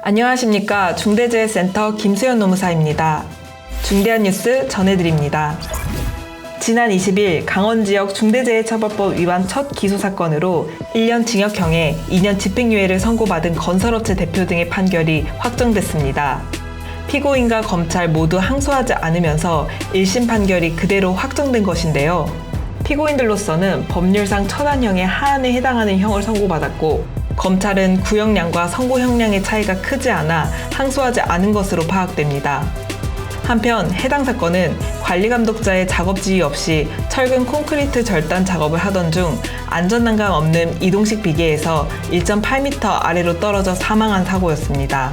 안녕하십니까. 중대재해센터 김수연 노무사입니다. 중대한 뉴스 전해드립니다. 지난 20일 강원 지역 중대재해처벌법 위반 첫 기소 사건으로 1년 징역형에 2년 집행유예를 선고받은 건설업체 대표 등의 판결이 확정됐습니다. 피고인과 검찰 모두 항소하지 않으면서 1심 판결이 그대로 확정된 것인데요. 피고인들로서는 법률상 처단형의 하한에 해당하는 형을 선고받았고, 검찰은 구형량과 선고형량의 차이가 크지 않아 항소하지 않은 것으로 파악됩니다. 한편 해당 사건은 관리감독자의 작업 지휘 없이 철근 콘크리트 절단 작업을 하던 중 안전난감 없는 이동식 비계에서 1.8m 아래로 떨어져 사망한 사고였습니다.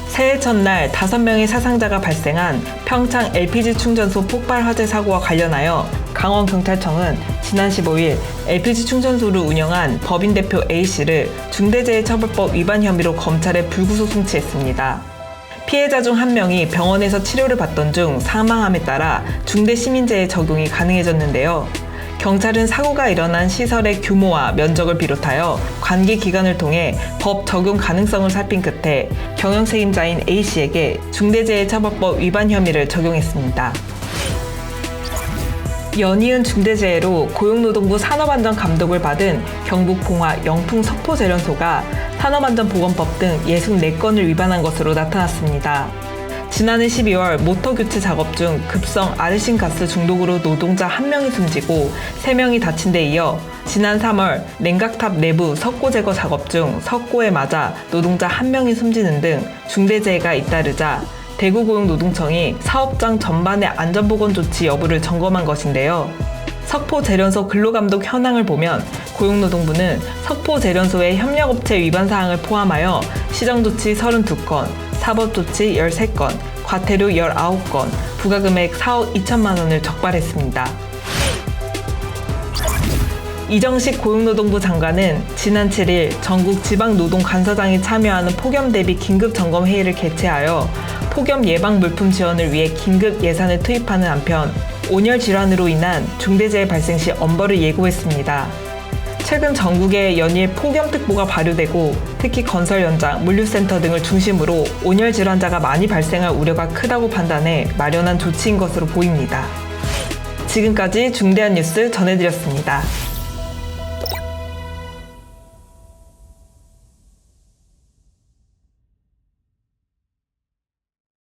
새해 첫날 5명의 사상자가 발생한 평창 LPG 충전소 폭발 화재 사고와 관련하여 강원경찰청은 지난 15일 LPG 충전소를 운영한 법인 대표 A씨를 중대재해처벌법 위반 혐의로 검찰에 불구속 송치했습니다. 피해자 중 한 명이 병원에서 치료를 받던 중 사망함에 따라 중대시민재해 적용이 가능해졌는데요. 경찰은 사고가 일어난 시설의 규모와 면적을 비롯하여 관계기관을 통해 법 적용 가능성을 살핀 끝에 경영책임자인 A씨에게 중대재해처벌법 위반 혐의를 적용했습니다. 연이은 중대재해로 고용노동부 산업안전감독을 받은 경북 봉화 영풍 석포제련소가 산업안전보건법 등 64건을 위반한 것으로 나타났습니다. 지난해 12월 모터 교체 작업 중 급성 아르신가스 중독으로 노동자 1명이 숨지고 3명이 다친 데 이어 지난 3월 냉각탑 내부 석고 제거 작업 중 석고에 맞아 노동자 1명이 숨지는 등 중대재해가 잇따르자 대구고용노동청이 사업장 전반의 안전보건 조치 여부를 점검한 것인데요. 석포제련소 근로감독 현황을 보면 고용노동부는 석포제련소의 협력업체 위반 사항을 포함하여 시정조치 32건, 사법조치 13건, 과태료 19건, 부가금액 4억 2천만 원을 적발했습니다. 이정식 고용노동부 장관은 지난 7일 전국 지방노동간사장이 참여하는 폭염 대비 긴급점검회의를 개최하여 폭염 예방 물품 지원을 위해 긴급 예산을 투입하는 한편 온열 질환으로 인한 중대재해 발생 시 엄벌을 예고했습니다. 최근 전국에 연일 폭염특보가 발효되고 특히 건설 현장, 물류센터 등을 중심으로 온열 질환자가 많이 발생할 우려가 크다고 판단해 마련한 조치인 것으로 보입니다. 지금까지 중대한 뉴스 전해드렸습니다.